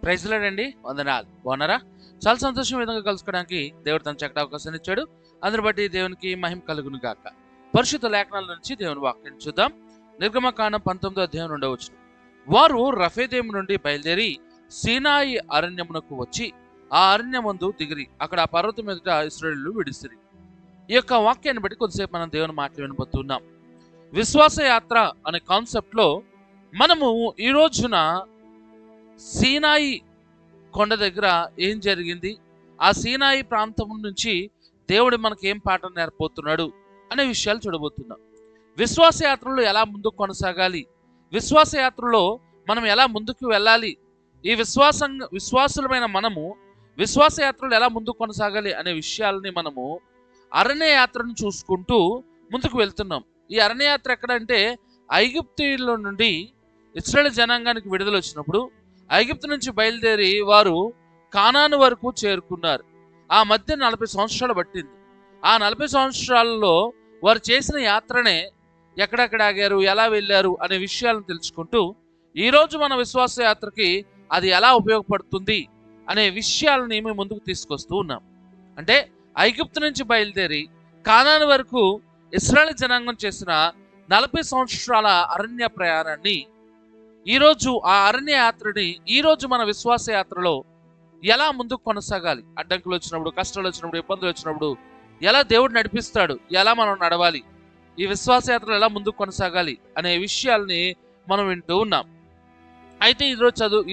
Praise lord అండి, వందనాలు. బాగున్నారా? చాలా సంతోషం విధంగా కలుసుకోవడానికి దేవుడు తన చక్కటి అవకాశాన్ని ఇచ్చాడు. అందరి బట్టి దేవునికి మహిమ కలుగును గాక. పరిశుద్ధ లేఖనాల నుంచి దేవుని వాక్యాన్ని చూద్దాం. నిర్గమకాండం 19వ అధ్యాయం 2వ వచనం. వారు రఫేదేము నుండి బయలుదేరి సీనాయి అరణ్యమునకు వచ్చి ఆ అరణ్యమందు దిగిరి అక్కడ ఆ పర్వతం ఎదుట ఇశ్రాయేలీయులు విడిసిరి. ఈ యొక్క వాక్యాన్ని బట్టి కొద్దిసేపు మనం దేవుని మాటలు వినబోతున్నాం. విశ్వాస యాత్ర అనే కాన్సెప్ట్ లో మనము ఈ రోజున సీనాయి కొండ దగ్గర ఏం జరిగింది, ఆ సీనాయి ప్రాంతం నుంచి దేవుడు మనకి ఏం పాఠం నేర్పోతున్నాడు అనే విషయాలు చూడబోతున్నాం. విశ్వాస యాత్రలో ఎలా ముందుకు కొనసాగాలి, విశ్వాస యాత్రలో మనం ఎలా ముందుకు వెళ్ళాలి, ఈ విశ్వాసులమైన మనము విశ్వాస యాత్రలో ఎలా ముందుకు కొనసాగాలి అనే విషయాలని మనము అరణ్య యాత్రను చూసుకుంటూ ముందుకు వెళ్తున్నాం. ఈ అరణ్య యాత్ర ఎక్కడంటే ఐగుప్తీయుల నుండి ఇశ్రాయేలు జనాంగానికి విడుదల వచ్చినప్పుడు ఐగుప్తు నుంచి బయలుదేరి వారు కానాను వరకు చేరుకున్నారు. ఆ మధ్య 40 సంవత్సరాలు పట్టింది. ఆ 40 సంవత్సరాలలో వారు చేసిన యాత్రనే ఎక్కడెక్కడ ఆగారు, ఎలా వెళ్ళారు అనే విషయాలను తెలుసుకుంటూ ఈరోజు మన విశ్వాస యాత్రకి అది ఎలా ఉపయోగపడుతుంది అనే విషయాలని మేము ముందుకు తీసుకొస్తూ ఉన్నాం. అంటే ఐగుప్తు నుంచి బయలుదేరి కానాను వరకు ఇశ్రాయేలు జనాంగం చేసిన 40 సంవత్సరాల అరణ్య ప్రయాణాన్ని ఈరోజు ఆ అరణ్య యాత్రని ఈరోజు మన విశ్వాస యాత్రలో ఎలా ముందుకు కొనసాగాలి, అడ్డంకులు వచ్చినప్పుడు, కష్టాలు వచ్చినప్పుడు, ఇబ్బందులు వచ్చినప్పుడు ఎలా దేవుడు నడిపిస్తాడు, ఎలా మనం నడవాలి, ఈ విశ్వాస యాత్రలో ఎలా ముందుకు కొనసాగాలి అనే విషయాల్ని మనం వింటూ ఉన్నాం. అయితే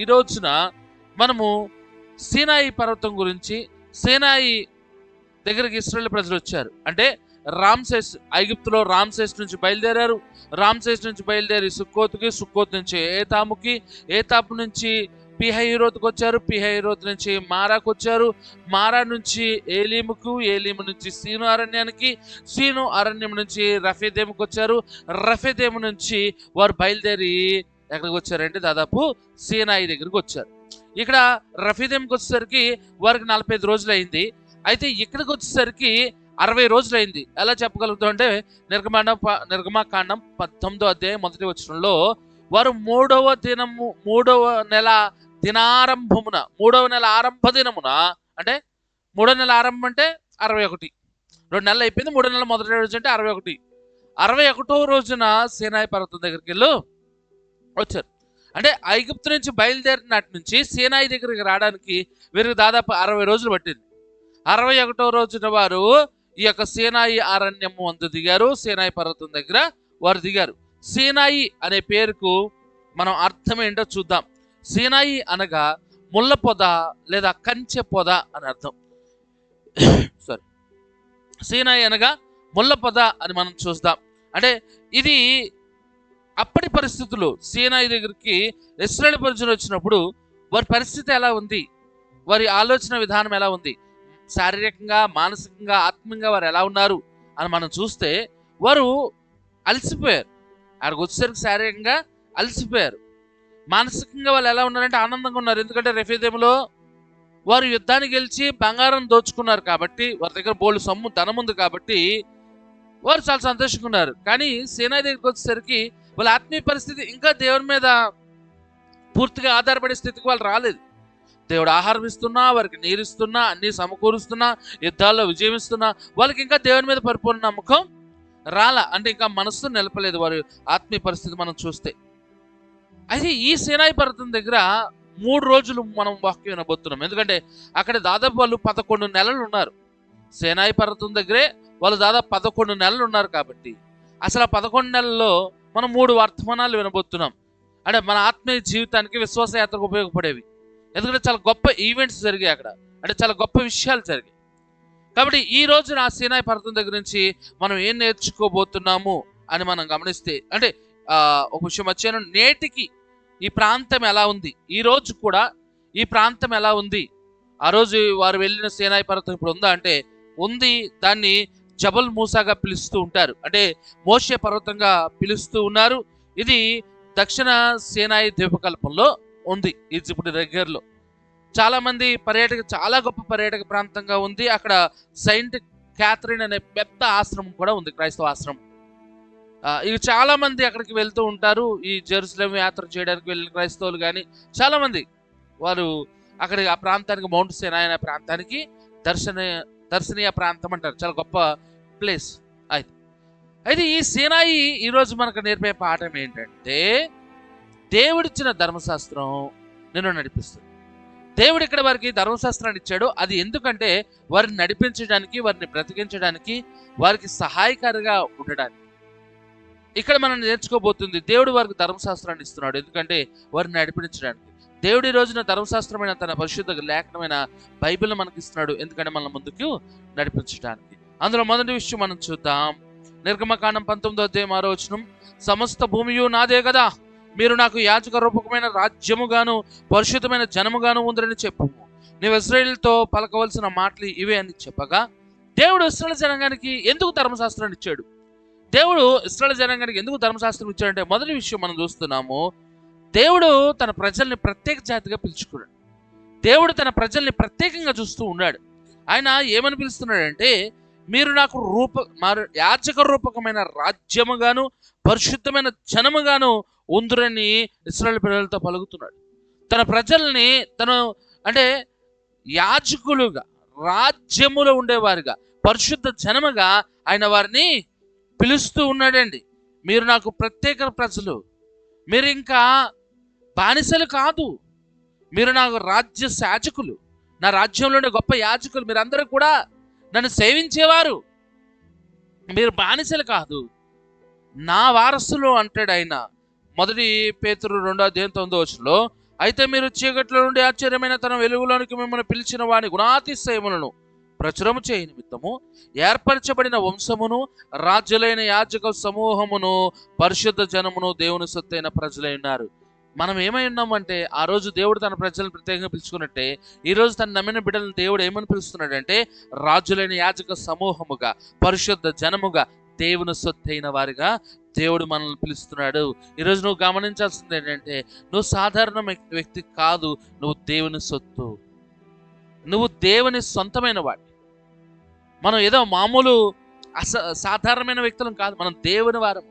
ఈ రోజున మనము సీనాయి పర్వతం గురించి, సీనాయి దగ్గరికి ఇశ్రాయేలు ప్రజలు వచ్చారు. అంటే రామ్సేస్, ఐగుప్తులో రామ్సేస్ నుంచి బయలుదేరారు. రామ్సేస్ నుంచి బయలుదేరి సుక్కోతుకి, సుక్కోత్ నుంచి ఏతాముకి, ఏతాపు నుంచి పిహైరోతుకు వచ్చారు. పిహైరోతు నుంచి మారాకు వచ్చారు. మారా నుంచి ఏలీముకు, ఏలీము నుంచి సీను అరణ్యానికి, సీను అరణ్యం నుంచి రఫేదేముకు వచ్చారు. రఫేదేము నుంచి వారు బయలుదేరి ఎక్కడికి వచ్చారంటే దాదాపు సీనాయి దగ్గరికి వచ్చారు. ఇక్కడ రఫేదేముకి వచ్చేసరికి వారికి 45 రోజులు అయింది. అయితే ఇక్కడికి వచ్చేసరికి 60 రోజులు అయింది. ఎలా చెప్పగలుగుతాం అంటే నిర్గమకాండం 19వ అధ్యాయం 1వ వచనంలో వారు మూడవ నెల దినారంభమున, 3వ నెల ఆరంభ దినమున, అంటే 3వ నెల ఆరంభం అంటే 61, 2 నెలలు అయిపోయింది. 3వ నెల మొదటి రోజు అంటే 61. 61వ రోజున సీనాయి పర్వతం దగ్గరికి వెళ్ళి వచ్చారు. అంటే ఐగుప్తు నుంచి బయలుదేరినట్టు నుంచి సీనాయి దగ్గరికి రావడానికి వీరికి దాదాపు 60 రోజులు పట్టింది. 61వ రోజున వారు ఈ యొక్క సీనాయి అరణ్యము అందు దిగారు. సీనాయి పర్వతం దగ్గర వారు దిగారు. సీనాయి అనే పేరుకు మనం అర్థం ఏంటో చూద్దాం. సీనాయి అనగా ముళ్ళ పొద లేదా కంచె పొద అని అర్థం. సారీ, సీనాయి అనగా ముళ్ళ పొద అని మనం చూద్దాం. అంటే ఇది అప్పటి పరిస్థితులు. సీనాయి దగ్గరికి ఇశ్రాయేలు ప్రజలు వచ్చినప్పుడు వారి పరిస్థితి ఎలా ఉంది, వారి ఆలోచన విధానం ఎలా ఉంది, శారీరకంగా, మానసికంగా, ఆత్మీయంగా వారు ఎలా ఉన్నారు అని మనం చూస్తే వారు అలసిపోయారు. అక్కడికి వచ్చేసరికి శారీరకంగా అలసిపోయారు. మానసికంగా వాళ్ళు ఎలా ఉన్నారంటే ఆనందంగా ఉన్నారు. ఎందుకంటే రెఫీదేములో వారు యుద్ధానికి గెలిచి బంగారం దోచుకున్నారు కాబట్టి, వారి దగ్గర బోళ్ళు సొమ్ము ధనం ఉంది కాబట్టి వారు చాలా సంతోషంగా ఉన్నారు. కానీ సీనాయి దగ్గరికి వచ్చేసరికి వాళ్ళ ఆత్మీయ పరిస్థితి ఇంకా దేవుని మీద పూర్తిగా ఆధారపడే స్థితికి వాళ్ళు రాలేదు. దేవుడు ఆహారం ఇస్తున్నా, వారికి నీరు ఇస్తున్నా, అన్ని సమకూరుస్తున్నా, యుద్ధాల్లో విజయం ఇస్తున్నా, వాళ్ళకి ఇంకా దేవుని మీద పరిపూర్ణ నమ్మకం రాలా. అంటే ఇంకా మనస్సు నిలపలేదు వారి ఆత్మీయ పరిస్థితి మనం చూస్తే. అయితే ఈ సీనాయి పర్వతం దగ్గర 3 రోజులు మనం వాక్యం వినబోతున్నాం. ఎందుకంటే అక్కడ దాదాపు వాళ్ళు 11 నెలలు ఉన్నారు. సీనాయి పర్వతం దగ్గరే వాళ్ళు దాదాపు 11 నెలలు ఉన్నారు. కాబట్టి అసలు ఆ 11 నెలల్లో మనం 3 వర్తమానాలు వినబోతున్నాం. అంటే మన ఆత్మీయ జీవితానికి, విశ్వాస యాత్రకు ఉపయోగపడేవి. ఎందుకంటే చాలా గొప్ప ఈవెంట్స్ జరిగాయి అక్కడ, అంటే చాలా గొప్ప విషయాలు జరిగాయి. కాబట్టి ఈ రోజు ఆ సీనాయి పర్వతం దగ్గర నుంచి మనం ఏం నేర్చుకోబోతున్నాము అని మనం గమనిస్తే, అంటే ఒక విషయం వచ్చాను, నేటికి ఈ ప్రాంతం ఎలా ఉంది, ఈ రోజు కూడా ఈ ప్రాంతం ఎలా ఉంది. ఆ రోజు వారు వెళ్ళిన సీనాయి పర్వతం ఇప్పుడు ఉందా అంటే ఉంది. దాన్ని జబల్ మూసాగా పిలుస్తూ ఉంటారు, అంటే మోషే పర్వతంగా పిలుస్తూ ఉన్నారు. ఇది దక్షిణ సీనాయి ద్వీపకల్పంలో ఉంది, ఈజిప్ట్ దగ్గరలో. చాలా మంది చాలా గొప్ప పర్యాటక ప్రాంతంగా ఉంది. అక్కడ సెయింట్ క్యాథరిన్ అనే పెద్ద ఆశ్రమం కూడా ఉంది, క్రైస్తవ ఆశ్రమం. ఇవి చాలా మంది అక్కడికి వెళ్తూ ఉంటారు. ఈ జెరూసలేం యాత్ర చేయడానికి వెళ్ళిన క్రైస్తవులు కానీ చాలా మంది వారు అక్కడికి ఆ ప్రాంతానికి మౌంట్ సినాయి అనే ప్రాంతానికి దర్శనీయ ప్రాంతం అంటారు. చాలా గొప్ప ప్లేస్. అయితే ఈ సినాయి ఈరోజు మనకు నేర్పే పాఠం ఏంటంటే, దేవుడిచ్చిన ధర్మశాస్త్రం నిన్ను నడిపిస్తుంది. దేవుడు ఇక్కడ వారికి ధర్మశాస్త్రాన్ని ఇచ్చాడు. అది ఎందుకంటే వారిని నడిపించడానికి, వారిని బ్రతికించడానికి, వారికి సహాయకారిగా ఉండడానికి. ఇక్కడ మనం నేర్చుకోబోతుంది, దేవుడు వారికి ధర్మశాస్త్రాన్ని ఇస్తున్నాడు ఎందుకంటే వారిని నడిపించడానికి. దేవుడు ఈ రోజున ధర్మశాస్త్రమైన తన పరిశుద్ధ లేఖనమైన బైబిల్ మనకి ఇస్తున్నాడు ఎందుకంటే మన ముందుకు నడిపించడానికి. అందులో మొదటి విషయం మనం చూద్దాం. నిర్గమకాండం 19:6 సమస్త భూమియు నాదే కదా, మీరు నాకు యాజక రూపకమైన రాజ్యముగాను పరిశుద్ధమైన జనముగాను ఉందని చెప్పు. నీవు ఇశ్రాయేలుతో పలకవలసిన మాటలు ఇవే అని చెప్పగా, దేవుడు ఇశ్రాయేలు జనాంగానికి ఎందుకు ధర్మశాస్త్రాన్ని ఇచ్చాడు? దేవుడు ఇశ్రాయేలు జనాంగానికి ఎందుకు ధర్మశాస్త్రం ఇచ్చాడంటే, మొదటి విషయం మనం చూస్తున్నాము, దేవుడు తన ప్రజల్ని ప్రత్యేక జాతిగా పిలుచుకున్నాడు. దేవుడు తన ప్రజల్ని ప్రత్యేకంగా చూస్తూ ఉన్నాడు. ఆయన ఏమని పిలుస్తున్నాడంటే, మీరు నాకు యాజక రూపకమైన రాజ్యముగాను పరిశుద్ధమైన జనముగాను ఉందురని ఇశ్రాయేలు ప్రజలతో పలుకుతున్నాడు. తన ప్రజల్ని అంటే యాజకులుగా, రాజ్యములో ఉండేవారుగా, పరిశుద్ధ జనముగా ఆయన వారిని పిలుస్తూ ఉన్నాడండి. మీరు నాకు ప్రత్యేక ప్రజలు, మీరు ఇంకా బానిసలు కాదు, మీరు నాకు రాజ్య యాజకులు, నా రాజ్యంలో ఉండే గొప్ప యాజకులు, మీరందరూ కూడా నన్ను సేవించేవారు, మీరు బానిసలు కాదు, నా వారసులు అంటాడు ఆయన. మొదటి పేతురు 2:9 అయితే మీరు చీకట్లో నుండి ఆశ్చర్యమైన తన వెలుగులోనికి మిమ్మల్ని పిలిచిన వాని గుణాతిశయములను ప్రచురము చేయ నిమిత్తము ఏర్పరచబడిన వంశమును, రాజ్యులైన యాజక సమూహమును, పరిశుద్ధ జనమును, దేవుని సొత్తైన ప్రజలై ఉన్నారు. మనం ఏమై ఉన్నామంటే, ఆ రోజు దేవుడు తన ప్రజలను ప్రత్యేకంగా పిలుచుకున్నట్టే ఈ రోజు తన నమ్మిన బిడ్డలను దేవుడు ఏమని పిలుస్తున్నాడంటే, రాజులైన యాజక సమూహముగా, పరిశుద్ధ జనముగా, దేవుని సొత్తైన వారిగా దేవుడు మనల్ని పిలుస్తున్నాడు. ఈరోజు నువ్వు గమనించాల్సింది ఏంటంటే, నువ్వు సాధారణ వ్యక్తి కాదు, నువ్వు దేవుని సొత్తు, నువ్వు దేవుని సొంతమైన వాడి. మనం ఏదో మామూలు సాధారణమైన వ్యక్తులం కాదు, మనం దేవుని వారము,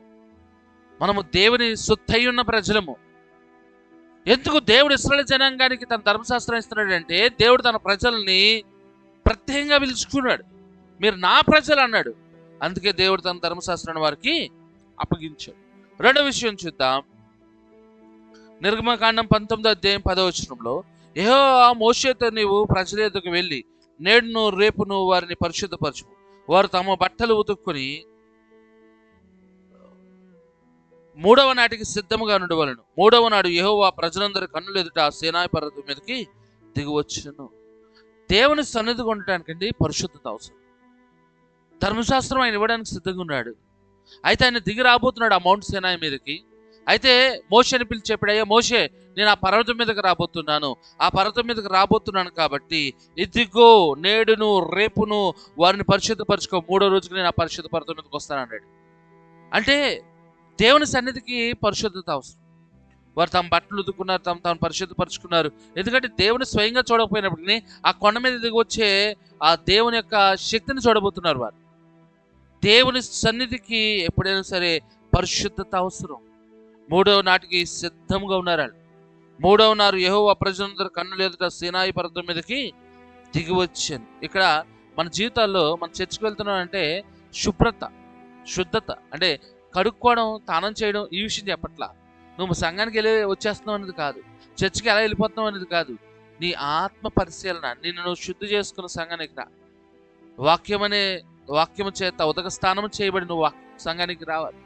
మనము దేవుని సొత్తై ఉన్న ప్రజలము. ఎందుకు దేవుడు ఇశ్రాయేలు జనాంగానికి తన ధర్మశాస్త్రం ఇస్తున్నాడు అంటే, దేవుడు తన ప్రజల్ని ప్రత్యేకంగా పిలుచుకున్నాడు. మీరు నా ప్రజలు అన్నాడు. అందుకే దేవుడు తన ధర్మశాస్త్రాన్ని వారికి అప్పగించాడు. రెండో విషయం చూద్దాం. నిర్గమకాండం 19:10 యెహోవా మోషేతో, నీవు ప్రజల యొద్దకు వెళ్ళి నేడును రేపును వారిని పరిశుద్ధపరచు, వారు తమ బట్టలు ఉతుక్కుని 3వ నాటికి సిద్ధముగా ఉండవలను. 3వ నాడు యెహోవా ప్రజలందరి కన్నులు ఎదుట సీనాయి పర్వతం మీదకి దిగివచ్చును. దేవుని సన్నిధిగా ఉండటానికండి పరిశుద్ధత అవసరం. ధర్మశాస్త్రం ఆయన ఇవ్వడానికి సిద్ధంగా ఉన్నాడు. అయితే ఆయన దిగి రాబోతున్నాడు ఆ మౌంట్ సీనాయి మీదకి. అయితే మోషేని పిలిచి చెప్పాడు, అయ్యా మోషే, నేను ఆ పర్వతం మీదకి రాబోతున్నాను, ఆ పర్వతం మీదకి రాబోతున్నాను కాబట్టి ఇదిగో నేడును రేపును వారిని పరిశుద్ధపరచుకో, 3వ రోజుకి నేను ఆ పరిశుద్ధ పర్వతం మీదకి వస్తాను అన్నాడు. అంటే దేవుని సన్నిధికి పరిశుద్ధత అవసరం. వారు తమ బట్టలు ఉతుక్కున్నారు, తాము పరిశుద్ధపరుచుకున్నారు. ఎందుకంటే దేవుని స్వయంగా చూడకపోయినప్పటికీ ఆ కొండ మీద దిగి వచ్చే ఆ దేవుని యొక్క శక్తిని చూడబోతున్నారు. వారు దేవుని సన్నిధికి ఎప్పుడైనా సరే పరిశుద్ధత అవసరం. 3వ నాటికి సిద్ధంగా ఉన్నారు. 3వ నాడు యెహోవా ప్రజలందరూ కన్నులు ఎదుట సీనాయి పర్వతం మీదకి దిగి వచ్చాను. ఇక్కడ మన జీవితాల్లో మనం చర్చికి వెళ్తున్నాం అంటే శుద్ధత అంటే కడుక్కోవడం, తానం చేయడం, ఈ విషయం చెప్పట్లా. నువ్వు సంఘానికి వెళ్ళి వచ్చేస్తున్నావు అనేది కాదు, చర్చికి ఎలా వెళ్ళిపోతున్నావు అనేది కాదు. నీ ఆత్మ పరిశీలన, నిన్ను నువ్వు శుద్ధి చేసుకున్న సంఘానికి రా. వాక్యము చేత ఉదక స్థానం చేయబడి నువ్వు సంఘానికి రావాలి.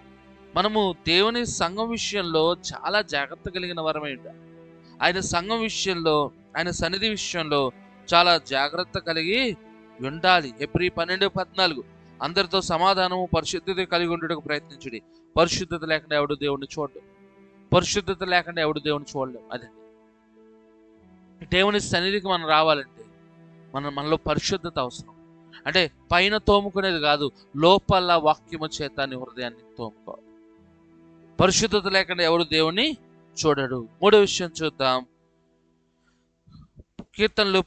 మనము దేవుని సంఘం విషయంలో చాలా జాగ్రత్త కలిగిన వరమై ఉండాలి. ఆయన సంఘం విషయంలో, ఆయన సన్నిధి విషయంలో చాలా జాగ్రత్త కలిగి ఉండాలి. హెబ్రీ 12:14 అందరితో సమాధానము పరిశుద్ధత కలిగి ఉండటకు ప్రయత్నించుడి, పరిశుద్ధత లేకుండా ఎవడు దేవుడిని చూడలేం. పరిశుద్ధత లేకుండా ఎవడు దేవుని చూడలేం. అదే దేవుని సన్నిధికి మనం రావాలంటే మనలో పరిశుద్ధత అవసరం. అంటే పైన తోముకునేది కాదు, లోపల వాక్యము చేత నీ హృదయాన్ని తోముకోవాలి. పరిశుద్ధత లేకుండా ఎవడు దేవుని చూడడు. 3వ విషయం చూద్దాం. కీర్తనలు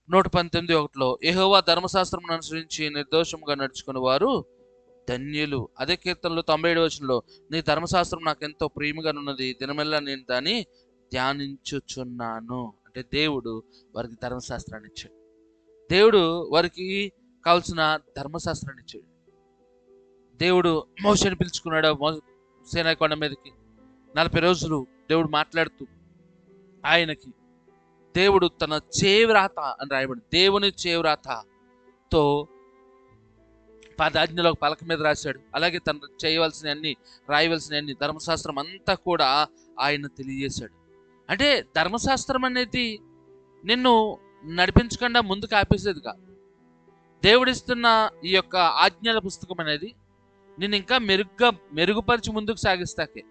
119:1 యెహోవా ధర్మశాస్త్రం అనుసరించి నిర్దోషంగా నడుచుకుని వారు ధన్యులు. అదే కీర్తనలు 97 నీ ధర్మశాస్త్రం నాకు ఎంతో ప్రియముగా ఉన్నది, దినమెల్లా నేను దాన్ని ధ్యానించుచున్నాను. అంటే అంటే దేవుడు వారికి ధర్మశాస్త్రాన్ని ఇచ్చాడు. దేవుడు వారికి కావాల్సిన ధర్మశాస్త్రాన్ని ఇచ్చాడు. దేవుడు మోషేని పిలుచుకున్నాడు సీనాయి కొండ మీదకి. 40 రోజులు దేవుడు మాట్లాడుతూ ఆయనకి దేవుడు తన చేవ్రాత అని రాయబడి దేవుని చేవ్రాతతో 10 ఆజ్ఞలు ఒక పలక మీద రాశాడు. అలాగే తను చేయవలసిన అన్ని రాయవలసిన అన్ని ధర్మశాస్త్రం అంతా కూడా ఆయన తెలియజేశాడు. అంటే ధర్మశాస్త్రం అనేది నిన్ను నడిపించకుండా ముందుకు ఆపేసేది కాదు. దేవుడిస్తున్న ఈ యొక్క ఆజ్ఞల పుస్తకం అనేది నిన్ను ఇంకా మెరుగుపరిచి ముందుకు సాగిస్తాకే,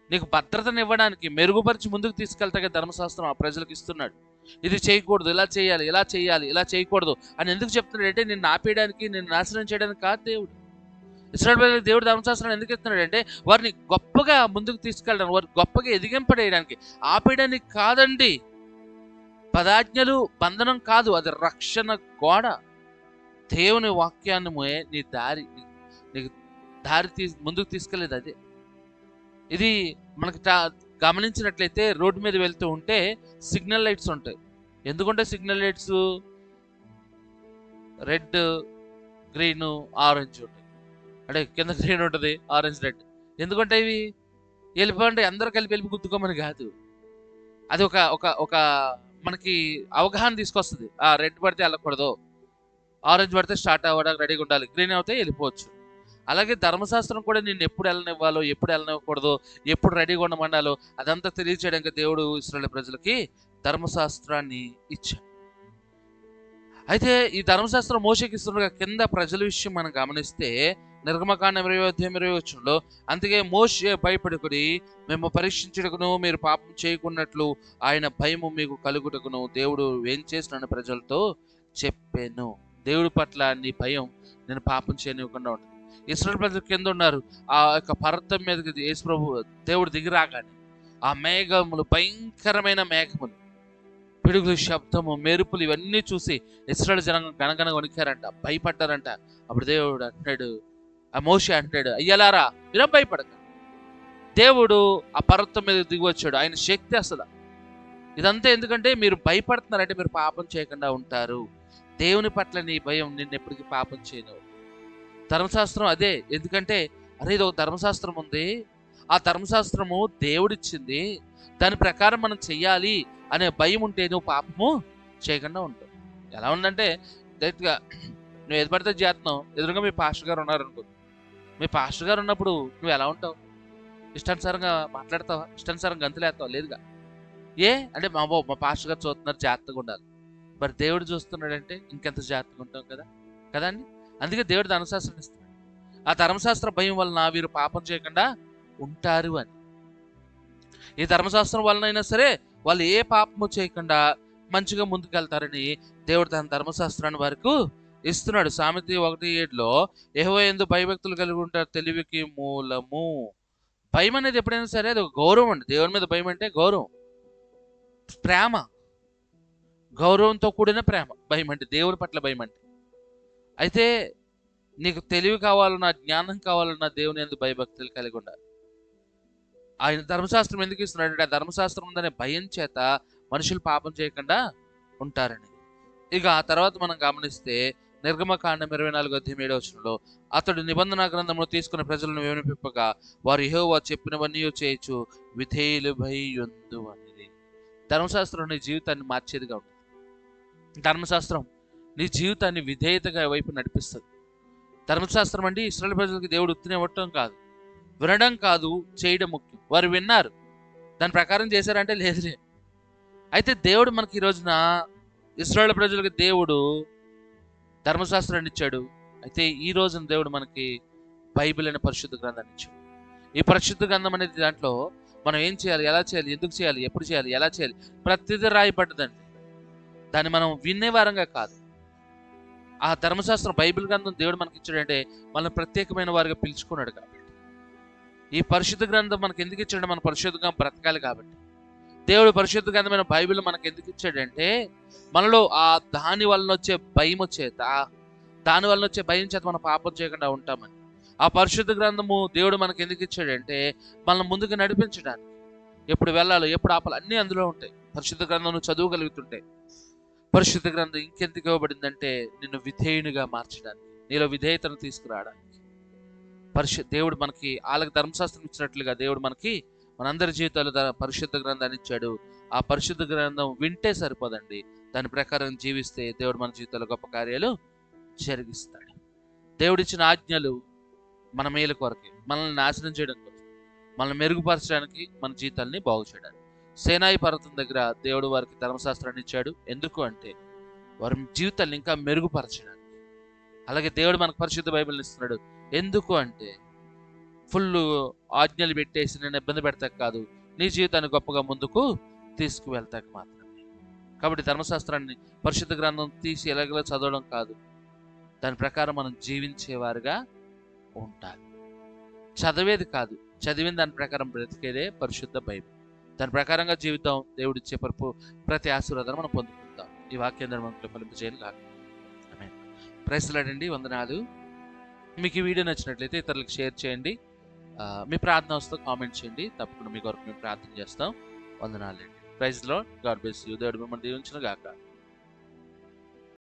నీకు భద్రతను ఇవ్వడానికి, మెరుగుపరిచి ముందుకు తీసుకెళ్తాకే ధర్మశాస్త్రం ఆ ప్రజలకు ఇస్తున్నాడు. ఇది చేయకూడదు, ఇలా చేయాలి, ఇలా చేయాలి, ఇలా చేయకూడదు అని ఎందుకు చెప్తున్నాడు అంటే నిన్ను ఆపేయడానికి, నిన్ను నాశనం చేయడానికి కాదు దేవుడు. ఇశ్రాయేలు ప్రజలకు దేవుడు ధర్మశాస్త్రాన్ని ఎందుకు ఇస్తున్నాడు అంటే వారిని గొప్పగా ముందుకు తీసుకెళ్ళడానికి, వారిని గొప్పగా ఎదిగింపడేయడానికి, ఆపేయడానికి కాదండి. 10 ఆజ్ఞలు బంధనం కాదు, అది రక్షణ గోడ. దేవుని వాక్యాన్ని నీ నీకు దారి ముందుకు తీసుకెళ్ళేది అదే. ఇది మనకి గమనించినట్లయితే రోడ్డు మీద వెళ్తూ ఉంటే సిగ్నల్ లైట్స్ ఉంటాయి. ఎందుకంటే signal lights red, green, orange ఉంటాయి. అంటే కింద గ్రీన్ ఉంటుంది, ఆరెంజ్, రెడ్. ఎందుకంటే ఇవి వెళ్ళిపోండి అందరూ కలిపి వెళ్ళి గుద్దుకోమని కాదు. అది ఒక ఒక ఒక మనకి అవగాహన తీసుకొస్తుంది. రెడ్ పడితే వెళ్ళకూడదు, ఆరెంజ్ పడితే స్టార్ట్ అవ్వడానికి రెడీగా ఉండాలి, గ్రీన్ అవుతే వెళ్ళిపోవచ్చు. అలాగే ధర్మశాస్త్రం కూడా నిన్ను ఎప్పుడు వెళ్ళనివ్వాలో, ఎప్పుడు వెళ్ళనివ్వకూడదు, ఎప్పుడు రెడీగా ఉండమన్నాలో అదంతా తెలియచేయడానికి దేవుడు ఇశ్రాయేలు ప్రజలకి ధర్మశాస్త్రాన్ని ఇచ్చాడు. అయితే ఈ ధర్మశాస్త్రం మోషేకి ఇస్తుండగా కింద ప్రజల విషయం మనం గమనిస్తే నిర్గమకాండం 20:20 అందుకే మోషే భయపడుకుని మేము పరీక్షించుటకును మీరు పాపం చేయకున్నట్లు ఆయన భయము మీకు కలుగుటకును దేవుడు ఏం చేసిన ప్రజలతో చెప్పాను. దేవుడి పట్ల నీ భయం నేను పాపం చేయనివ్వకుండా ఉంటుంది. ఇశ్రాయేలు ప్రజలు కింద ఉన్నారు. ఆ యొక్క పర్వతం మీదకి యేసు ప్రభు దేవుడు దిగిరాగానే ఆ మేఘములు, భయంకరమైన మేఘములు, పిడుగులు, శబ్దము, మెరుపులు ఇవన్నీ చూసి ఇశ్రాయేలు జనాంగం గనగన వణికారంట, భయపడ్డారంట. అప్పుడు దేవుడు అంటాడు, ఆ మోషే అంటాడు, అయ్యలారా మీరు భయపడక. దేవుడు ఆ పర్వతం మీద దిగి వచ్చాడు. ఆయన శక్తి అసలు ఇదంతా ఎందుకంటే మీరు భయపడుతున్నారంటే మీరు పాపం చేయకుండా ఉంటారు. దేవుని పట్ల నీ భయం నిన్ను ఎప్పటికీ పాపం చేయను. ధర్మశాస్త్రం అదే. ఎందుకంటే అరే ఇది ఒక ధర్మశాస్త్రం ఉంది, ఆ ధర్మశాస్త్రము దేవుడిచ్చింది, దాని ప్రకారం మనం చెయ్యాలి అనే భయం ఉంటే నువ్వు పాపము చేయకుండా ఉంటావు. ఎలా ఉందంటే డైరెక్ట్గా నువ్వు ఏది పడితే చేస్తున్నావు, ఎదురుగా మీ పాస్టర్ గారు ఉన్నారనుకో, మీ పాస్టర్ గారు ఉన్నప్పుడు నువ్వు ఎలా ఉంటావు? ఇష్టానుసారంగా మాట్లాడతావా? ఇష్టానుసారంగా గంతులేస్తావా? లేదుగా. అంటే మా పాస్టర్ గారు చూస్తున్నారు, జాగ్రత్తగా ఉండాలి. మరి దేవుడు చూస్తున్నాడంటే ఇంకెంత జాగ్రత్తగా ఉంటాం కదా కదండి. అందుకే దేవుడు ధర్మశాస్త్రం ఇస్తాడు. ఆ ధర్మశాస్త్ర భయం వలన వీరు పాపం చేయకుండా ఉంటారు అని. ఈ ధర్మశాస్త్రం వలనైనా సరే వాళ్ళు ఏ పాపము చేయకుండా మంచిగా ముందుకెళ్తారని దేవుడు తన ధర్మశాస్త్రాన్ని వారికి ఇస్తున్నాడు. సామెత 1:7 యెహోవా యందు భయభక్తులు కలిగి ఉంటారు, తెలివికి మూలము. భయం అనేది ఎప్పుడైనా సరే అది ఒక గౌరవం అండి. దేవుని మీద భయం అంటే గౌరవం, ప్రేమ, గౌరవంతో కూడిన ప్రేమ. భయం అంటే దేవుని పట్ల భయం అంటే. అయితే నీకు తెలివి కావాలన్నా, జ్ఞానం కావాలన్నా దేవుని యందు భయభక్తులు కలిగి ఉండాలి. ఆయన ధర్మశాస్త్రం ఎందుకు ఇస్తున్నాడు అంటే ఆ ధర్మశాస్త్రం ఉందనే భయం చేత మనుషులు పాపం చేయకుండా ఉంటారని. ఇక ఆ తర్వాత మనం గమనిస్తే నిర్గమకాండం 24:7 అతడు నిబంధన గ్రంథంలో తీసుకున్న ప్రజలను వినిపింపగా వారు యెహోవా చెప్పినవన్నీ చేయొచ్చు విధేయులు భయొందు అనేది. ధర్మశాస్త్రం నీ జీవితాన్ని మార్చేదిగా ఉంటుంది. ధర్మశాస్త్రం నీ జీవితాన్ని విధేయతగా వైపు నడిపిస్తుంది. ధర్మశాస్త్రం అంటే ఇశ్రాయేలు ప్రజలకు దేవుడు ఉత్తినే ఇవ్వటం కాదు, వినడం కాదు, చేయడం ముఖ్యం. వారు విన్నారు, దాని ప్రకారం చేశారంటే లేదులే. అయితే దేవుడు మనకి ఈ రోజున ఇశ్రాయేలు ప్రజలకు దేవుడు ధర్మశాస్త్రాన్ని ఇచ్చాడు. అయితే ఈ రోజున దేవుడు మనకి బైబిల్ అనే పరిశుద్ధ గ్రంథాన్ని ఇచ్చాడు. ఈ పరిశుద్ధ గ్రంథం అనేది దాంట్లో మనం ఏం చేయాలి, ఎలా చేయాలి, ఎందుకు చేయాలి, ఎప్పుడు చేయాలి, ఎలా చేయాలి, ప్రతిదీ రాయబడ్డదండి. దాన్ని మనం వినే వారంగా కాదు. ఆ ధర్మశాస్త్రం బైబిల్ గ్రంథం దేవుడు మనకి ఇచ్చాడంటే మనల్ని ప్రత్యేకమైన వారిగా పిలుచుకున్నాడు కాబట్టి. ఈ పరిశుద్ధ గ్రంథం మనకి ఎందుకు ఇచ్చాడు? మన పరిశుద్ధంగా బ్రతకాలి కాబట్టి. దేవుడు పరిశుద్ధ గ్రంథమైన బైబిల్ మనకు ఎందుకు ఇచ్చాడంటే మనలో ఆ దాని వలన వచ్చే భయం చేత, దాని వలన వచ్చే భయం చేత మనం పాపం చేయకుండా ఉంటామని. ఆ పరిశుద్ధ గ్రంథము దేవుడు మనకి ఎందుకు ఇచ్చాడంటే మనల్ని ముందుకు నడిపించడానికి. ఎప్పుడు వెళ్ళాలో, ఎప్పుడు ఆపాలి అన్నీ అందులో ఉంటాయి. పరిశుద్ధ గ్రంథం నువ్వు చదవగలుగుతుంటే, పరిశుద్ధ గ్రంథం ఇంకెందుకు ఇవ్వబడిందంటే నిన్ను విధేయునిగా మార్చడానికి, నీలో విధేయతను తీసుకురావడానికి. దేవుడు మనకి వాళ్ళకి ధర్మశాస్త్రం ఇచ్చినట్లుగా దేవుడు మనకి మనందరి జీవితాలు పరిశుద్ధ గ్రంథాన్ని ఇచ్చాడు. ఆ పరిశుద్ధ గ్రంథం వింటే సరిపోదండి, దాని ప్రకారం జీవిస్తే దేవుడు మన జీవితాల్లో గొప్ప కార్యాలు జరిగిస్తాడు. దేవుడిచ్చిన ఆజ్ఞలు మన మేలు కొరకే, మనల్ని నాశనం చేయడం కోసం, మనల్ని మెరుగుపరచడానికి, మన జీవితాల్ని బాగు చేయడానికి. సేనాయి పర్వతం దగ్గర దేవుడు వారికి ధర్మశాస్త్రాన్ని ఇచ్చాడు. ఎందుకు అంటే వారి జీవితాన్ని ఇంకా మెరుగుపరచడానికి. అలాగే దేవుడు మనకు పరిశుద్ధ బైబిల్ని ఇస్తున్నాడు. ఎందుకు అంటే ఫుల్ ఆజ్ఞలు పెట్టేసి నేను ఇబ్బంది పెడతాక కాదు, నీ జీవితాన్ని గొప్పగా ముందుకు తీసుకువెళ్తాక మాత్రమే. కాబట్టి ధర్మశాస్త్రాన్ని, పరిశుద్ధ గ్రంథం తీసి ఎలాగలా చదవడం కాదు, దాని ప్రకారం మనం జీవించేవారుగా ఉండాలి. చదివేది కాదు, చదివిన దాని ప్రకారం బ్రతికేదే పరిశుద్ధ బైబిల్. దాని ప్రకారంగా జీవితం దేవుడిచ్చే ప్రతి ఆశీర్వాదాన్ని మనం పొందుకుంటాం. ఈ వాక్యాన్ని మనకు ఫలింపజేయాలి కాదు. ప్రైజ్ ది లార్డ్ అండి. వందనాలు. మీకు ఈ వీడియో నచ్చినట్లయితే ఇతరులకు షేర్ చేయండి. మీ ప్రార్థన వస్తే కామెంట్ చేయండి, తప్పకుండా మీ కొరకు మేము ప్రార్థన చేస్తాం. వందనాలండి. Praise the Lord. God bless you. దేవుడు మిమ్మల్ని దీవించును గాక.